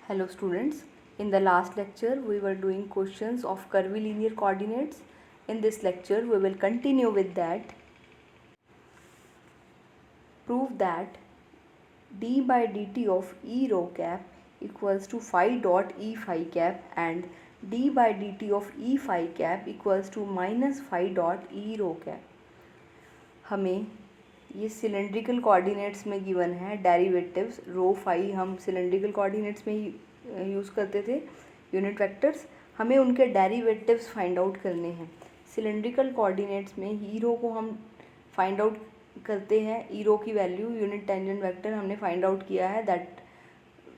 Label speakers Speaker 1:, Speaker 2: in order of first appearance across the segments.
Speaker 1: Hello students, in the last lecture we were doing questions of curvilinear coordinates. In this lecture we will continue with that. Prove that d by dt of e rho cap equals to phi dot e phi cap and d by dt of e phi cap equals to minus phi dot e rho cap. हमें ये cylindrical coordinates में given है derivatives रो phi हम cylindrical coordinates में ही use करते थे unit vectors. हमें उनके डेरिवेटिव्स फाइंड आउट करने हैं। सिलेंड्रिकल कोऑर्डिनेट्स में ई रो को हम फाइंड आउट करते हैं। ई रो की वैल्यू यूनिट टेंजेंट वेक्टर हमने फाइंड आउट किया है, that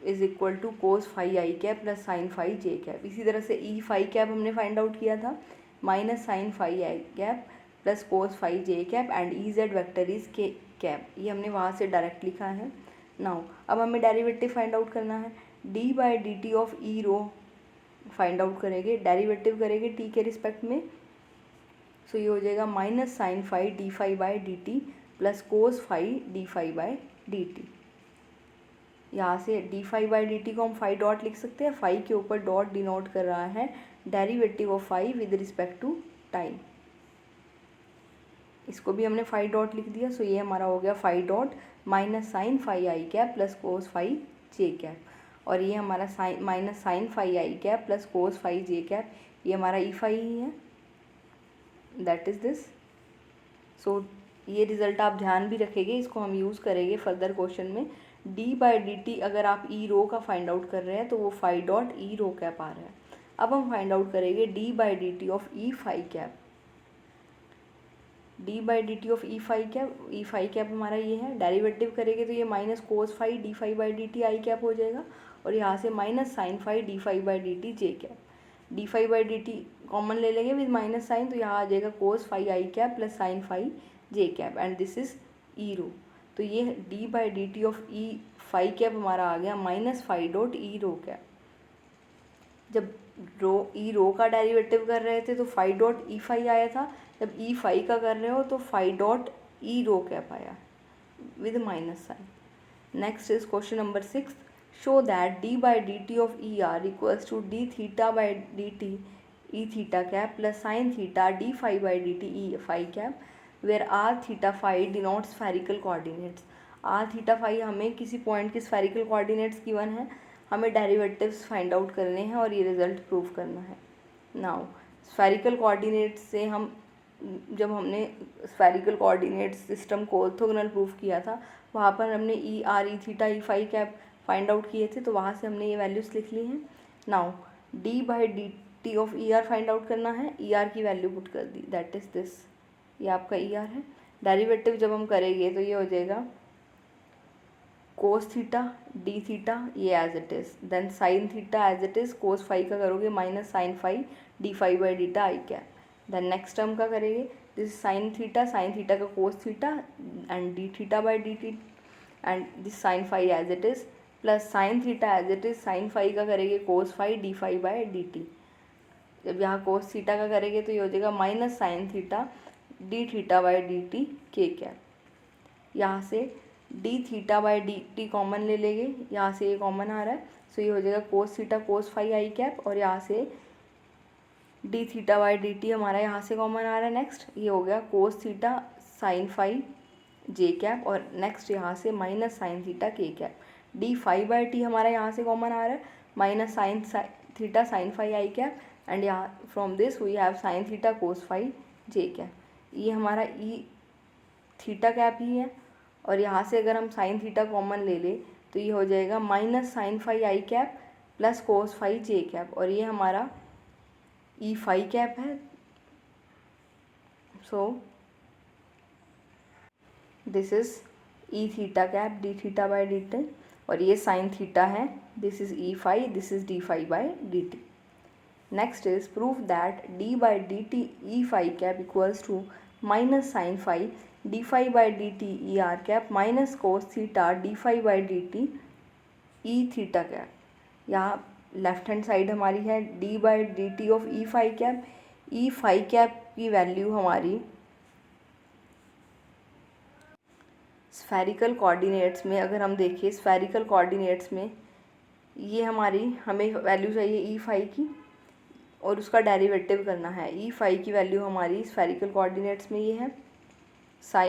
Speaker 1: is equal to cos phi i cap plus sine phi j cap. इसी तरह से ई फाई कैप हमने फाइंड आउट किया था, minus sine phi i cap plus cos phi j cap and e z vector is k cap. ये हमने वहाँ से डायरेक्ट लिखा है। नाउ अब हमें डेरिवेटिव फाइंड आउट करना है। D by D T of e rho find out करेंगे, डेरिवेटिव करेंगे टी के रिस्पेक्ट में। सो ये हो जाएगा minus sine phi D phi by D t plus cos phi D phi by D t. यहाँ से D phi by D T को हम फाई डॉट लिख सकते हैं। फाई के ऊपर डॉट डिनोट कर रहा है derivative of phi with respect to time. इसको भी हमने फाई डॉट लिख दिया। सो ये हमारा हो गया phi dot minus sine phi i cap plus cos phi j cap. और ये हमारा sine minus sine phi i cap plus cos phi j cap, ये हमारा ई फाई ही है, दैट इज़ दिस। सो ये रिज़ल्ट आप ध्यान भी रखेंगे, इसको हम यूज़ करेंगे फर्दर क्वेश्चन में। डी बाई डी टी अगर आप ई रो का फाइंड आउट कर रहे हैं तो वो phi dot e rho cap आ रहा है। अब हम फाइंड आउट करेंगे d by D T of E phi cap. D by D T of E phi cap हमारा ये है। डेरिवेटिव करेंगे तो ये minus cos phi D phi by D T I cap हो जाएगा और यहाँ से minus sine phi D phi by D T J cap. D phi by D T common ले लेंगे विद माइनस साइन, तो यहाँ आ जाएगा cos phi i cap plus sine phi j cap and this is e rho. तो ये d by D T of E phi cap हमारा आ गया minus phi dot e rho cap. जब ई रो का डेरिवेटिव कर रहे थे तो फाई डॉट ई फाई आया था, जब ई फाई का कर रहे हो तो phi dot e rho cap आया with minus sine. Next is question number 6, show that D by D T of e r equals to d theta by D T E theta cap plus sine theta D phi by D T E phi cap where r theta phi denote spherical coordinates. R theta phi हमें किसी point के spherical coordinates given है, हमें derivatives find out करने हैं और ये result prove करना है। नाउ स्फेरिकल कोऑर्डिनेट्स से हम जब हमने स्फेरिकल कोऑर्डिनेट सिस्टम को ऑर्थोगोनल प्रूफ किया था, वहाँ पर हमने E R E theta E phi cap find out किए थे, तो वहाँ से हमने ये वैल्यूज़ लिख ली हैं। Now D by D T of e are find out करना है। ई आर की वैल्यू पुट कर दी, दैट इज़ दिस, ये आपका ई आर है। डेरिवेटिव जब हम करेंगे तो ये हो जाएगा कोस थीटा डी थीटा, ये as it is, then sine theta as it is, cos phi का करोगे minus sine phi D phi by d t i cap. Then next term का करेंगे, दिस साइन थीटा का cos theta and d theta by D t and this sine phi as it is plus sine theta as it is, sine phi का करेंगे cos phi D phi by D T. जब यहाँ cos theta का करेंगे तो ये हो जाएगा minus sine theta D theta by D T के कैप। यहाँ से D theta by D T common ले लेंगे, यहाँ से ये कॉमन आ रहा है, सो ये हो जाएगा cos theta cos phi i cap और यहाँ से D theta by D t हमारा यहाँ से कॉमन आ रहा है। नेक्स्ट ये हो गया cos theta sine phi j cap और नेक्स्ट यहाँ से minus sine theta k cap. D phi by t हमारा यहाँ से कॉमन आ रहा है, minus sine theta sine phi i cap and यहाँ from this we have sine theta cos phi j cap. ये हमारा ई थीटा कैप ही है और यहाँ से अगर हम साइन थीटा कॉमन ले ले तो ये हो जाएगा minus sine phi i cap plus cos phi j cap और ये हमारा ई फाई कैप है। So this is e theta cap d theta by D t और ये साइन थीटा है, this is e phi, this is d phi by D t. Next is proof that D by D T E phi cap equals to minus sine phi D phi by D T E are cap minus cos theta D phi by D T E theta cap. यहाँ left hand side हमारी है d by D T of E phi cap. E phi cap की value हमारी spherical coordinates में अगर हम देखें, spherical coordinates में ये हमें वैल्यू चाहिए ई फाई की और उसका डेरिवेटिव करना है। ई फाई की वैल्यू हमारी स्फेरिकल कोऑर्डिनेट्स में ये है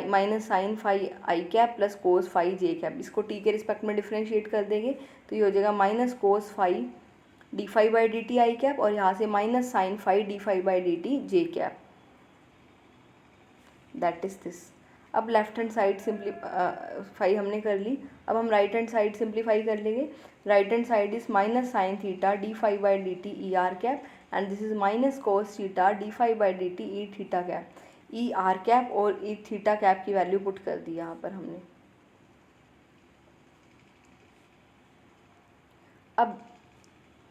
Speaker 1: minus sine phi i cap plus cos phi j cap. इसको टी के रिस्पेक्ट में डिफ्रेंशिएट कर देंगे तो ये हो जाएगा minus cos phi D phi by D T I cap और यहाँ से minus sine phi D phi by D T J cap, that is this. अब लेफ्ट हैंड साइड सिंप्लीफाई हमने कर ली, अब हम राइट हैंड साइड सिंप्लीफाई कर लेंगे। Right hand side is minus sine theta D phi by D T E are cap and this is minus cos theta D phi by D T E theta cap. E are cap और E theta cap की value put कर दी यहाँ पर हमने। अब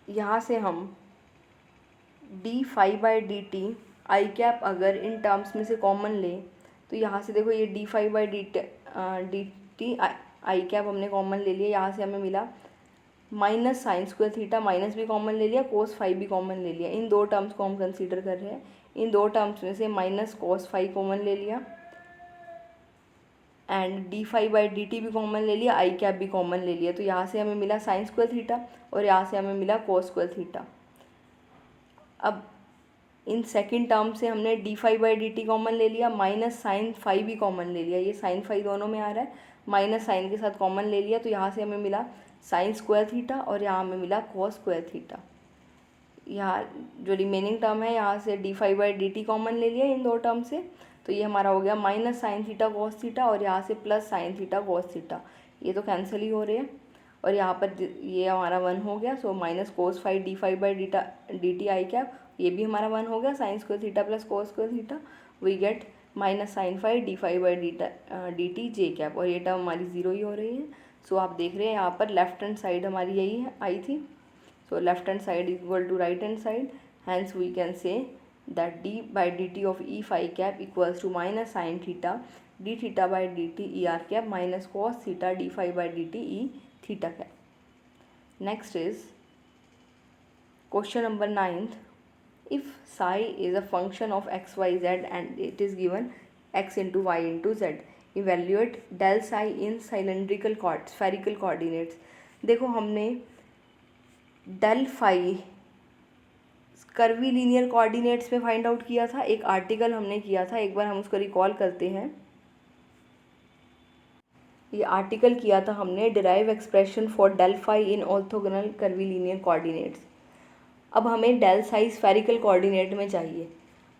Speaker 1: यहाँ से हम D phi by D T I cap अगर इन टर्म्स में से कॉमन लें तो यहाँ से देखो ये D phi by D T I cap हमने कॉमन ले लिया। यहाँ से हमें मिला minus sine square theta, minus भी कॉमन ले लिया, कोस फाई भी कॉमन ले लिया। इन दो टर्म्स को हम कंसीडर कर रहे हैं। इन दो टर्म्स में से माइनस कोस फाई कॉमन ले लिया and D phi by D T भी कॉमन ले लिया, आई कैप भी कॉमन ले लिया। तो यहाँ से हमें मिला साइन स्क्वायर थीटा और यहाँ से हमें मिला कोस स्क्वायर थीटा। अब इन सेकंड टर्म से हमने D phi by D T common ले लिया, माइनस साइन फाई भी कॉमन ले लिया। ये साइन फाई दोनों में आ रहा है, माइनस साइन के साथ कॉमन ले लिया तो यहाँ से हमें मिला साइन स्क्वायर थीटा और यहाँ हमें मिला कॉस स्क्वायर थीटा। यहाँ जो रिमेनिंग टर्म है यहाँ से D phi by D T common ले लिया इन दो टर्म से, तो ये हमारा हो गया minus sine theta cos theta और यहाँ से plus sine theta cos theta. ये तो कैंसिल ही हो रहे हैं और यहाँ पर ये हमारा 1 हो गया। So minus cos phi D phi by D T I cap, ये भी हमारा 1 हो गया। Sine square theta plus cos square theta, we get minus sine phi D phi by D T J cap और ये टर्म हमारी 0 ही हो रही है। सो आप देख रहे हैं यहाँ पर लेफ्ट हैंड साइड हमारी यही है आई थी। So left hand side equal to right hand side, hence we can say that d by dt of e phi cap equals to minus sin theta d theta by dt e r cap minus cos theta d phi by dt e theta cap. Next is question number 9th. If psi is a function of x y z and it is given x into y into z, evaluate del psi in cylindrical spherical coordinates. देखो हमने del phi curvy linear coordinates में find out किया था, एक article हमने किया था, एक बार हम उसको रिकॉल करते हैं। ये आर्टिकल किया था हमने derive expression for del phi in orthogonal curvilinear coordinates. अब हमें डेल साई स्फेरिकल कोऑर्डिनेट में चाहिए।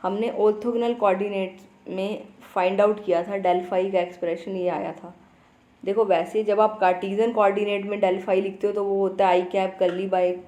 Speaker 1: हमने ऑर्थोगोनल कोऑर्डिनेट्स में फाइंड आउट किया था डेल फाई का एक्सप्रेशन, ये आया था। देखो वैसे जब आप कार्टीजन कोऑर्डिनेट में डेल फाई लिखते हो तो वो होता है i cap curly by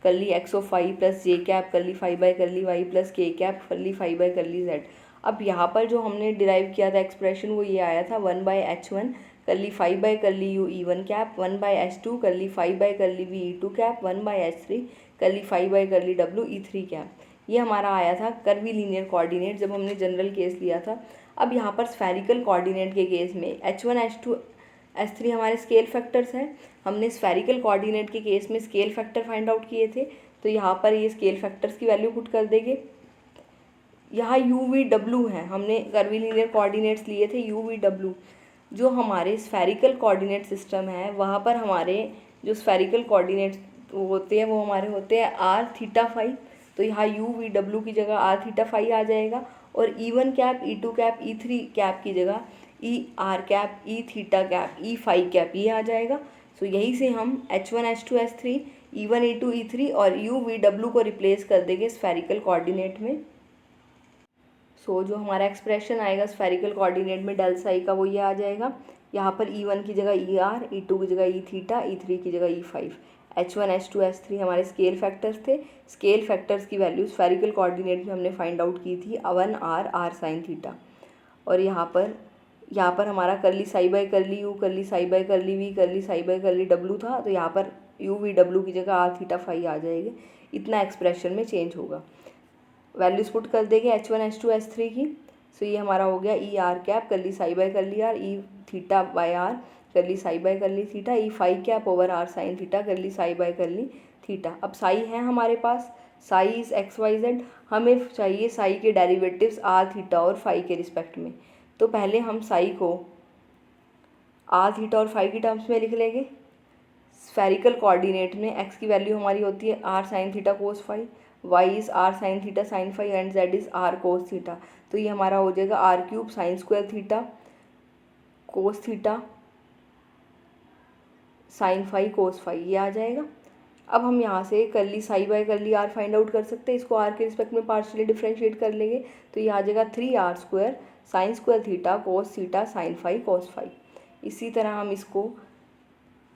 Speaker 1: curly x of phi plus j cap curly phi by curly y plus k cap curly phi by curly z. अब यहाँ पर जो हमने डिराइव किया था एक्सप्रेशन वो ये आया था 1/h1 curly phi by curly U E1 cap, 1/h2 curly phi by curly V E2 cap, 1/h3 curly phi by curly W E3 cap. ये हमारा आया था कर्वी लीनियर कोऑर्डिनेट जब हमने जनरल केस लिया था। अब यहाँ पर स्फेरिकल कोऑर्डिनेट के केस में h1 h2 h3 हमारे स्केल फैक्टर्स हैं। हमने स्फेरिकल कोऑर्डिनेट के केस में स्केल फैक्टर फाइंड आउट किए थे, तो यहाँ पर ये स्केल फैक्टर्स की वैल्यू पुट कर देंगे। यहाँ यू वी डब्ल्यू है, हमने कर्वी लीनियर कोऑर्डिनेट्स लिए थे यू वी डब्ल्यू। जो हमारे स्फेरिकल कोऑर्डिनेट सिस्टम है वहाँ पर हमारे जो स्फेरिकल कोऑर्डिनेट्स होते हैं वो हमारे होते हैं आर थीटा फाई, तो यहाँ यू वी डब्ल्यू की जगह आर थीटा फाई आ जाएगा और E1 cap E2 cap E3 cap की जगह e are cap e theta cap e phi cap ये आ जाएगा। सो यही से हम h1 h2 h3 E1 E2 E3 और यू वी डब्ल्यू को रिप्लेस कर देंगे स्फेरिकल कोऑर्डिनेट में। सो जो हमारा एक्सप्रेशन आएगा स्फेरिकल कोऑर्डिनेट में डेल साई का वो ये आ जाएगा। यहाँ पर E1 की जगह ई आर, E2 की जगह ई थीटा, E3 की जगह E5। h1 h2 h3 हमारे स्केल फैक्टर्स थे। स्केल फैक्टर्स की वैल्यू स्फेरिकल कोऑर्डिनेट में हमने फाइंड आउट की थी 1 r साइन थीटा। और यहाँ पर हमारा curly psi by curly U, curly psi by curly V, curly psi by curly W था, तो यहाँ पर यू वी डब्ल्यू की जगह आर थीटा फाई आ जाएगी। इतना एक्सप्रेशन में चेंज होगा। वैल्यूज पुट कर देंगे h1 h2 h3 की। सो ये हमारा हो गया E are cap curly psi by curly R, E theta by R curly psi by curly theta, E phi cap over R sine theta curly psi by curly theta. अब psi है हमारे पास, Sai is XYZ। हमें चाहिए psi के derivatives R theta और phi के respect में। तो पहले हम साई को आर थीटा और फाई की टर्म्स में लिख लेंगे। स्फेरिकल कोऑर्डिनेट में एक्स की वैल्यू हमारी होती है R sine theta cos phi, Y is R sine theta sine phi and Z is R cos theta. तो ये हमारा हो जाएगा R cube sine square theta cos theta sine phi cos phi, ये आ जाएगा। अब हम यहाँ से curly psi by curly R find out कर सकते हैं, इसको आर के रिस्पेक्ट में पार्शियली डिफरेंशिएट कर लेंगे तो ये आ जाएगा 3r square sine square theta cos theta sine phi cos phi. इसी तरह हम इसको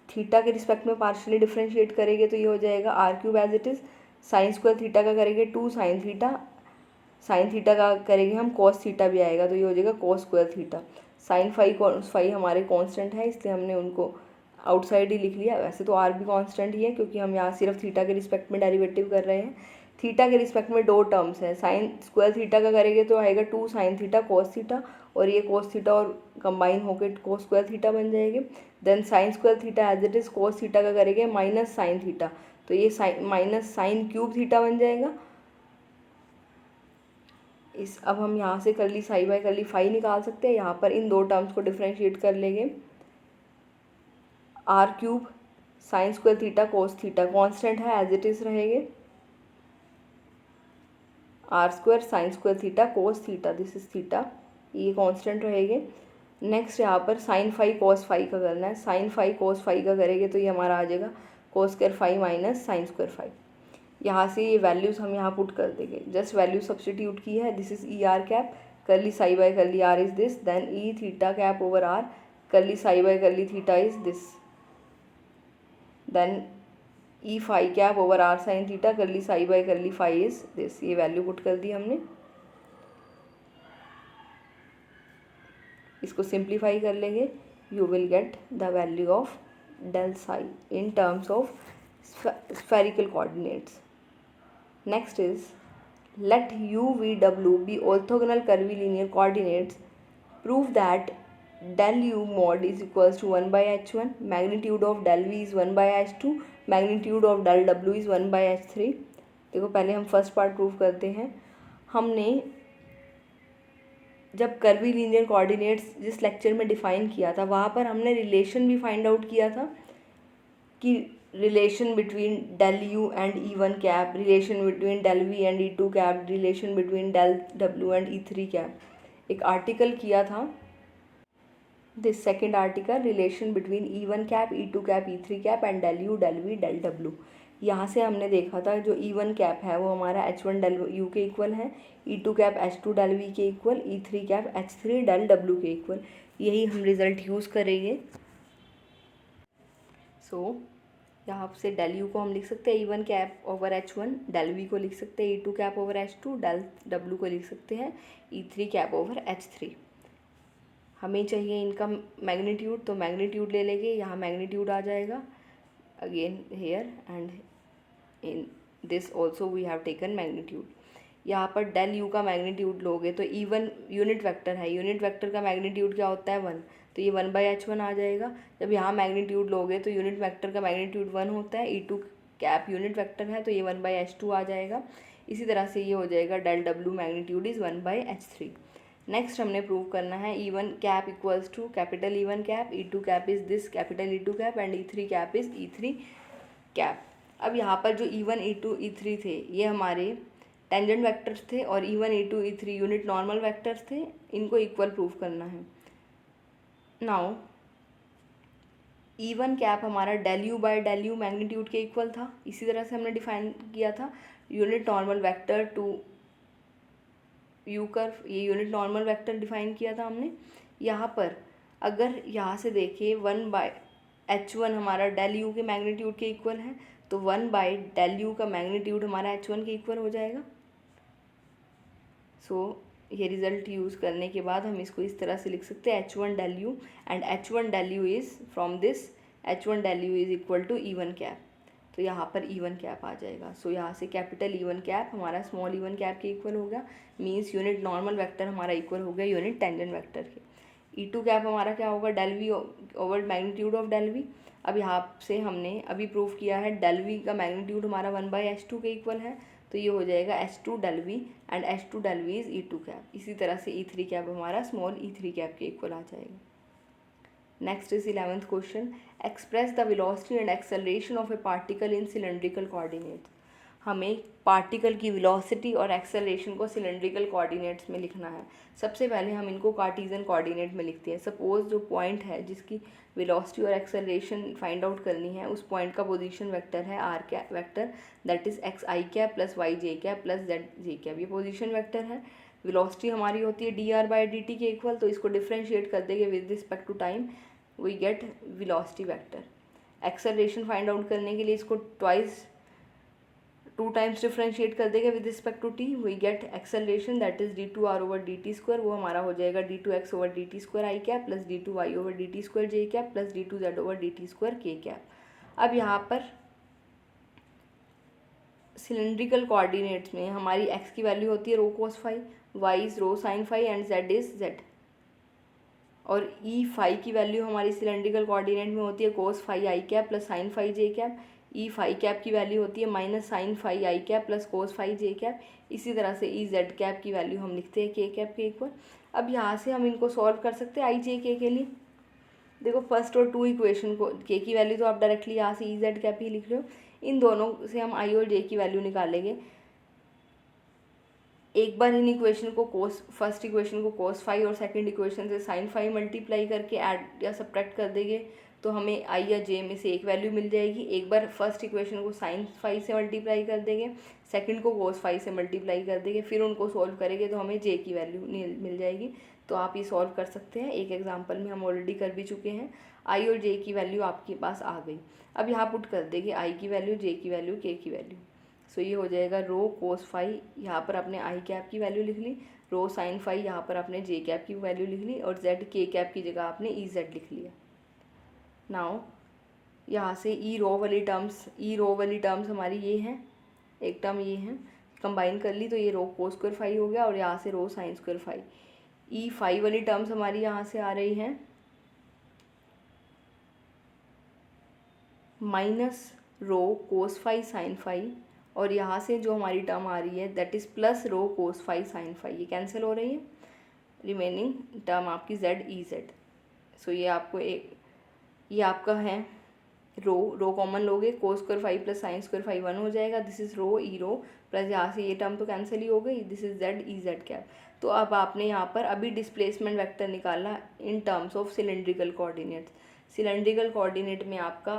Speaker 1: थीटा के रिस्पेक्ट में पार्शियली डिफरेंशिएट करेंगे तो ये हो जाएगा R cube as it is sine square theta का करेंगे 2 साइन थीटा का करेंगे हम कॉस थीटा भी आएगा तो ये हो जाएगा cos square theta. Sine phi cos phi हमारे कांस्टेंट है इसलिए हमने उनको आउटसाइड ही लिख लिया। वैसे तो आर भी कांस्टेंट ही है क्योंकि हम यहाँ सिर्फ थीटा के रिस्पेक्ट में डेरिवेटिव कर रहे हैं। थीटा के रिस्पेक्ट में दो टर्म्स हैं, साइन स्क्वायर थीटा का करेंगे तो आएगा 2 साइन थीटा कॉस थीटा और ये कॉस थीटा और कंबाइन होकर कॉस स्क्वायर थीटा बन जाएंगे। Then sine square theta as it is cos theta का करेंगे माइनस साइन थीटा तो ये माइनस साइन क्यूब थीटा बन जाएगा। अब हम यहाँ से curly psi by curly phi निकाल सकते हैं। यहाँ पर इन दो टर्म्स को डिफरेंशिएट कर लेंगे। R cube sine square theta cos theta constant है एज इट इज़ रहेंगे R square sine square theta cos theta, this is theta, ये कांस्टेंट रहेंगे। नेक्स्ट यहाँ पर साइन फाई कोस फाई का करना है। साइन फाई कोस फाई का करेंगे तो ये हमारा आ जाएगा cos square phi minus sine square phi. यहाँ से ये वैल्यूज़ हम यहाँ पुट कर देंगे, जस्ट वैल्यू सब्सटीट्यूट की है। This is E are cap curly psi by curly R is this, then E theta cap over R curly psi by curly theta is this, then E phi cap over R sine theta curly psi by curly phi is this. ये value put कर दी हमने। इसको simplify कर लेंगे, you will get the value of del psi in terms of spherical coordinates. Next is let u v w be orthogonal curvilinear coordinates. Prove that del u mod is equals to 1 by h1, magnitude of del v is 1 by h2, magnitude of del w is 1 by h3। देखो पहले हम first part prove करते हैं। हमने जब curvy linear coordinates जिस lecture में define किया था वहाँ पर हमने रिलेशन भी फाइंड आउट किया था कि relation between del u and e1 cap, relation between del v and e2 cap, relation between del w and e3 cap, एक आर्टिकल किया था। This second article relation between e1 cap e2 cap e3 cap and del u del v del w। यहाँ से हमने देखा था जो e1 cap है वो हमारा h1 del u के इक्वल है, e2 cap h2 del v के equal, e3 cap h3 del w के इक्वल। यही हम रिजल्ट यूज़ करेंगे। सो यहाँ से डेल यू को हम लिख सकते हैं e one cap over h1, del v को लिख सकते हैं e two cap over h2, del w को लिख सकते हैं ई3 कैप ओवर h3। हमें चाहिए इनका मैग्नीट्यूड तो मैग्नीट्यूड ले लेंगे, यहाँ मैग्नीट्यूड आ जाएगा again here and in this also we have taken magnitude. यहाँ पर डेल यू का मैग्नीट्यूड लोगे तो ई1 यूनिट वेक्टर है, यूनिट वेक्टर का मैग्नीट्यूड क्या होता है 1, तो ये 1 बाई h1 आ जाएगा। जब यहाँ मैग्नीट्यूड लोगे तो यूनिट वेक्टर का मैग्नीट्यूड 1 होता है, ई2 कैप यूनिट वेक्टर है तो ये 1 बाई h2 आ जाएगा। इसी तरह से ये हो जाएगा del w magnitude is 1 by h3। Next हमने प्रूव करना है E1 cap equals to capital E1 cap, E2 cap is this capital E2 cap and ई3 cap is ई3 cap. अब यहाँ पर जो ई1 ई2 ई3 थे ये हमारे टेंजेंट वेक्टर्स थे और ई1 ई2 ई3 यूनिट नॉर्मल वेक्टर्स थे, इनको इक्वल प्रूव करना है। नाउ ई1 कैप हमारा del U by del U magnitude के इक्वल था, इसी तरह से हमने डिफाइन किया था unit normal vector to U curve, ये यूनिट नॉर्मल वेक्टर डिफाइन किया था हमने। यहाँ पर अगर यहाँ से देखिए 1 बाय h1 हमारा डेल यू के मैग्नीट्यूड के इक्वल है तो 1 बाय डेल यू का मैग्नीट्यूड हमारा h1 के इक्वल हो जाएगा। सो ये रिज़ल्ट यूज़ करने के बाद हम इसको इस तरह से लिख सकते हैं h1 del u and h1 del u is from this h1 del u is equal to e1 cap, तो यहाँ पर e1 कैप आ जाएगा। सो यहाँ से कैपिटल e1 कैप हमारा स्मॉल e1 कैप के इक्वल होगा, मीन्स यूनिट नॉर्मल वेक्टर हमारा इक्वल हो गया यूनिट टेंजेंट वेक्टर के। e2 कैप हमारा क्या होगा del V over magnitude of del V. अब यहाँ से हमने अभी प्रूव किया है डेल वी का मैग्नीट्यूड हमारा 1 बाई h2 के इक्वल है तो ये हो जाएगा h2 del v and h2 del v is e2 cap. इसी तरह से e3 कैप हमारा स्मॉल e3 कैप के इक्वल आ जाएगा। Next is 11th question, express the velocity and acceleration of A particle in cylindrical coordinates. हमें particle की velocity और acceleration को सिलेंड्रिकल कोऑर्डिनेट्स में लिखना है। सबसे पहले हम इनको कार्टेशियन कोऑर्डिनेट में लिखते हैं। सपोज जो पॉइंट है जिसकी वेलोसिटी और एक्सेलरेशन फाइंड आउट करनी है, उस पॉइंट का पोजीशन वेक्टर है R cap vector, that is X I cap plus Y J cap plus Z J cap. ये पोजीशन वेक्टर है। वेलोसिटी हमारी होती है D R by D T के इक्वल, तो इसको डिफ्रेंशिएट कर देंगे with respect to time, we get velocity vector. Acceleration find out करने के लिए इसको टू टाइम्स डिफ्रेंशिएट कर देंगे with respect to T, we get acceleration that is D two R over D T square, वो हमारा हो जाएगा D two X over D T square I cap plus D two Y over D T square J cap plus D two Z over D T square K cap. अब यहाँ पर cylindrical coordinates में हमारी x की value होती है rho cos phi, y is rho sine phi and z is z, और e phi की वैल्यू हमारी सिलेंड्रिकल कोऑर्डिनेट में होती है cos phi i cap plus sine phi j cap. E phi cap की वैल्यू होती है minus sine phi i cap plus cos phi j cap. इसी तरह से ई जेड कैप की वैल्यू हम लिखते हैं के कैप के इक्वल। अब यहाँ से हम इनको सॉल्व कर सकते हैं आई जे के लिए। देखो फर्स्ट और टू इक्वेशन को, के की वैल्यू तो आप डायरेक्टली यहाँ से ई जेड कैप ही लिख रहे हो, इन दोनों से हम आई और जे की वैल्यू निकालेंगे। एक बार इन इक्वेशन को फर्स्ट इक्वेशन को कोस फाई और सेकंड इक्वेशन से साइन फाई मल्टीप्लाई करके ऐड या सब्ट्रैक्ट कर देंगे तो हमें आई या जे में से एक वैल्यू मिल जाएगी। एक बार फर्स्ट इक्वेशन को साइन फाई से मल्टीप्लाई कर देंगे, सेकंड को कोस फाई से मल्टीप्लाई कर देंगे, फिर उनको सॉल्व करेंगे तो हमें जे की वैल्यू मिल जाएगी। तो आप ये सॉल्व कर सकते हैं। एक एग्जाम्पल में हम ऑलरेडी कर भी चुके हैं। आई और जे की वैल्यू आपके पास आ गई। अब यहाँ पुट कर देंगे आई की वैल्यू, जे की वैल्यू, के की वैल्यू। सो ये हो जाएगा रो कोस फाई, यहाँ पर आपने आई कैप की वैल्यू लिख ली, रो साइन फाई यहाँ पर आपने जे कैप की वैल्यू लिख ली, और जेड के कैप की जगह आपने ई जेड लिख लिया। नाउ यहाँ से ई रो वाली टर्म्स हमारी ये हैं, एक टर्म ये है, कंबाइन कर ली तो ये रो कोस स्क्वायर फाई हो गया, और यहाँ से rho sine square phi. E phi वाली टर्म्स हमारी यहाँ से आ रही हैं minus rho cos phi sine phi, और यहाँ से जो हमारी टर्म आ रही है that is plus rho cos phi sine phi, ये कैंसिल हो रही है। रिमेनिंग टर्म आपकी जेड ई जेड। सो ये आपको ये आपका है रो कॉमन लोगे, cos square phi plus sine square phi 1 हो जाएगा, this is rho E rho, plus यहाँ से ये टर्म तो कैंसिल ही हो गई, this is Z E Z cap. तो अब आपने यहाँ पर अभी डिस्प्लेसमेंट वेक्टर निकाला in terms of cylindrical coordinates. Cylindrical coordinate में आपका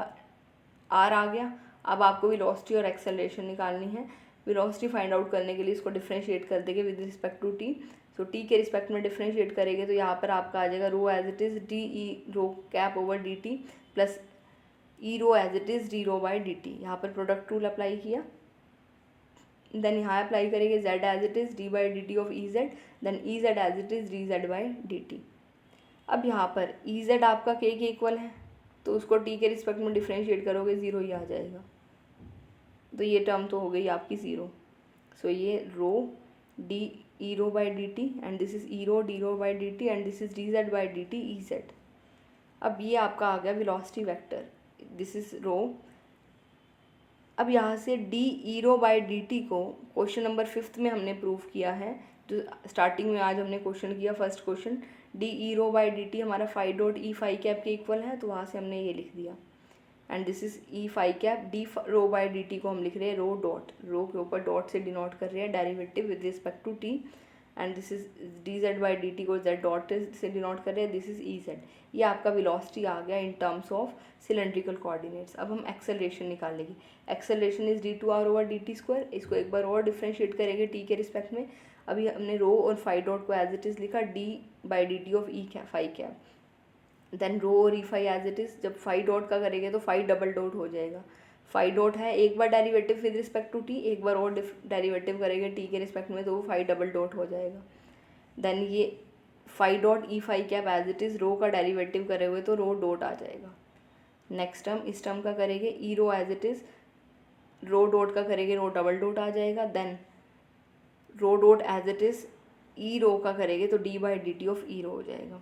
Speaker 1: आर आ गया। अब आपको वेलोसिटी और एक्सेलरेशन निकालनी है। वेलोसिटी फाइंड आउट करने के लिए इसको डिफ्रेंशिएट कर देंगे with respect to t. So t के रिस्पेक्ट में डिफ्रेंशिएट करेंगे तो यहाँ पर आपका आ जाएगा rho as it is d e rho cap over D t plus e rho as it is d rho by D t. यहाँ पर प्रोडक्ट रूल अप्लाई किया, देन यहाँ अप्लाई करेंगे z as it is d by D T of e z, then e z as it is d Z by D T. अब यहाँ पर E Z आपका के इक्वल है, तो उसको टी के रिस्पेक्ट में डिफ्रेंशिएट करोगे ज़ीरो ही आ जाएगा, तो ये टर्म तो हो गई आपकी ज़ीरो। सो ये rho d e rho by D t and this is e rho d rho by D t and this is d Z by D T e z. अब ये आपका आ गया velocity vector, this is rho. अब यहाँ से d e rho by D T को question number 5 में हमने प्रूव किया है, जो स्टार्टिंग में आज हमने क्वेश्चन किया first question. D e rho by D t हमारा phi dot e phi cap के इक्वल है, तो वहाँ से हमने ये लिख दिया। And this is e phi cap, d rho by D T को हम लिख रहे हैं रो डॉट, रो के ऊपर डॉट से डिनोट कर रहे हैं derivative with respect to T, and this is D Z by D T को जेड डॉट से डिनोट कर रहे हैं, दिस इज ई जेड। ये आपका वेलोसिटी आ गया in terms of cylindrical coordinates. अब हम एक्सेलरेशन निकालेंगे। Acceleration is D two R over D T square, इसको एक बार और डिफ्रेंशिएट करेंगे टी के रिस्पेक्ट में। अभी हमने रो और फाई डॉट को एज इट इज़ लिखा d by D T of E phi cap, then rho और e phi as it is. जब फाई डॉट का करेंगे तो फाई डबल डॉट हो जाएगा। फाई डॉट है, एक बार derivative with respect to t, एक बार और डेरिवेटिव करेंगे टी के रिस्पेक्ट में तो वो फाई डबल डॉट हो जाएगा। देन ये phi dot e phi cap as it is, rho का डेरिवेटिव करे हुए तो रो डॉट आ जाएगा। नेक्स्ट टर्म, इस टर्म का करेंगे e rho as it is, rho dot का करेंगे रो डबल डॉट आ जाएगा। Then rho dot as it is, e rho का करेंगे तो d by D T of e rho हो जाएगा।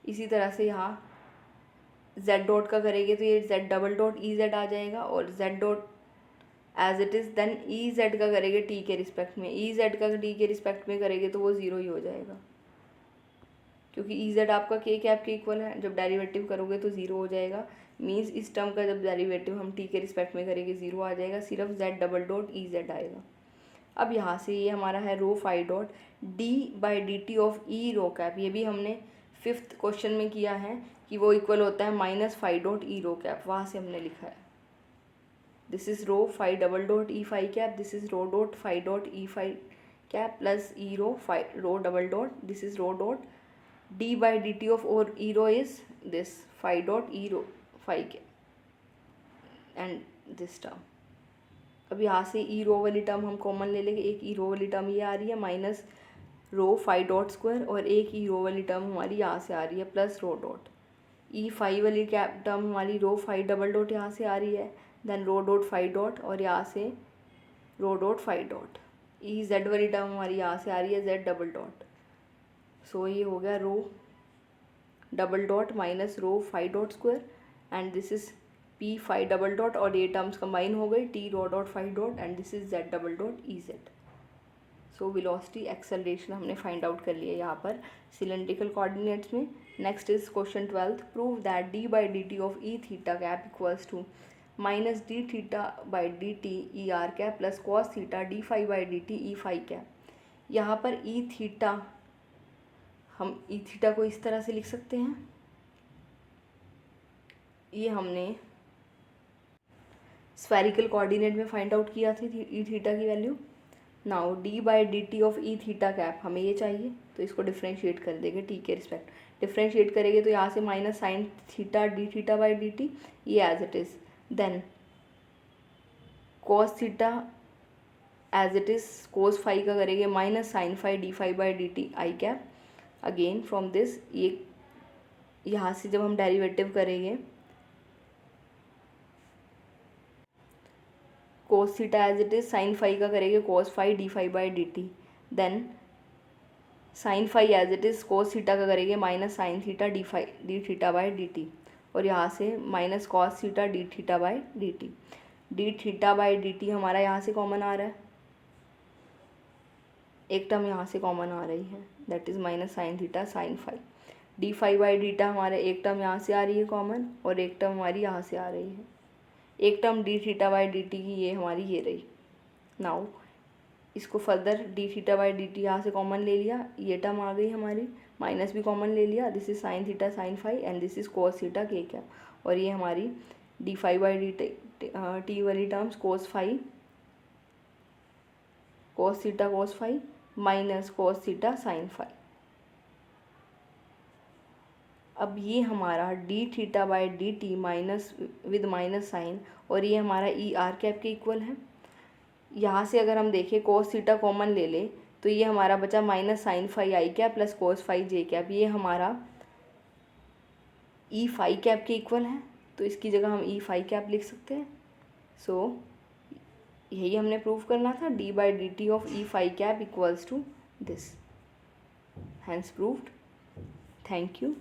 Speaker 1: इसी तरह से यहाँ जेड डॉट का करेंगे तो ये जेड डबल डॉट ई जेड आ जाएगा, और z dot as it is, then e z का करेंगे टी के रिस्पेक्ट में, ई जेड का टी के रिस्पेक्ट में करेंगे तो वो ज़ीरो ही हो जाएगा, क्योंकि ई जेड आपका के कैप के इक्वल है, जब डेरिवेटिव करोगे तो ज़ीरो हो जाएगा, मीन्स इस टर्म का जब डेरिवेटिव हम टी के रिस्पेक्ट में करेंगे ज़ीरो आ जाएगा, सिर्फ जेड डबल डॉट ई जेड आएगा। अब यहाँ से ये हमारा है rho phi dot d by D T of e rho cap, ये भी हमने 5th क्वेश्चन में किया है कि वो इक्वल होता है minus phi dot e rho cap, वहाँ से हमने लिखा है this is rho phi double dot e phi cap, this is rho dot phi dot e phi cap plus e rho phi rho double dot, this is rho dot d by D T of और e rho is this phi dot e rho phi cap and this term. अब यहाँ से ई रो वाली term हम common ले लेंगे, एक ई रो वाली टर्म ये आ रही है minus rho phi dot square, और एक ई रो वाली टर्म हमारी यहाँ से आ रही है प्लस रो डॉट, ई फाई वाली कैप टर्म हमारी रो फाई डबल डॉट यहाँ से आ रही है, then rho dot phi dot और यहाँ से रो डॉट फाई डॉट, ई जेड वाली टर्म हमारी यहाँ से आ रही है जेड डबल डॉट। सो ये हो गया rho double dot minus rho phi dot square and this is P phi double dot, और ये टर्म्स कंबाइन हो गई T rho dot phi dot and this is Z double dot E Z. So velocity acceleration हमने find out कर लिया यहाँ पर cylindrical coordinates में। Next is question 12th, prove that D by D T of E theta cap equals to minus D theta by D T E are cap plus cos theta D phi by D T E phi cap. यहाँ पर E theta, हम E theta को इस तरह से लिख सकते हैं, ये हमने स्फेरिकल कोऑर्डिनेट में फाइंड आउट किया थी ई थीटा की value. Now D by D T of E theta cap हमें ये चाहिए, तो इसको डिफ्रेंशिएट कर देंगे टी के रिस्पेक्ट, डिफ्रेंशिएट करेंगे तो यहाँ से minus sine theta D theta by D T, ये as it is, then cos theta as it is, cos phi का करेंगे minus sine phi D phi by D T I cap. Again from this, ये यहाँ से जब हम derivative करेंगे cos theta as it is, sine phi का करेंगे cos phi D phi by D T, then sine phi as it is, cos theta का करेंगे minus sine theta D theta by D t, और यहाँ से minus cos theta D theta by D T. D theta by D t हमारा यहाँ से common आ रहा है, एक टर्म यहाँ से कॉमन आ रही है, that is minus sine theta sine phi. D phi by D T हमारे एक टर्म यहाँ से आ रही है कॉमन, और एक टर्म हमारी यहाँ से आ रही है, एक term D theta by D T की ये हमारी ये रही। नाउ इसको further D theta by D t यहाँ से कॉमन ले लिया, ये टर्म आ गई हमारी, माइनस भी कॉमन ले लिया, this is sine theta sine phi and this is cos theta के क्या, और ये हमारी D phi by D T वाली terms cos phi cos theta cos phi minus cos theta sine phi. अब ये हमारा D theta by D T minus with minus sine, और ये हमारा ई आर कैप के इक्वल है। यहाँ से अगर हम देखें कोस थीटा कॉमन ले ले तो ये हमारा बचा minus sine phi i cap plus cos phi j cap, ये हमारा ई फाई कैप के इक्वल है, तो इसकी जगह हम ई फाई कैप लिख सकते हैं। सो यही हमने प्रूव करना था, D by D T of E phi cap equals to this, hence proved. Thank you.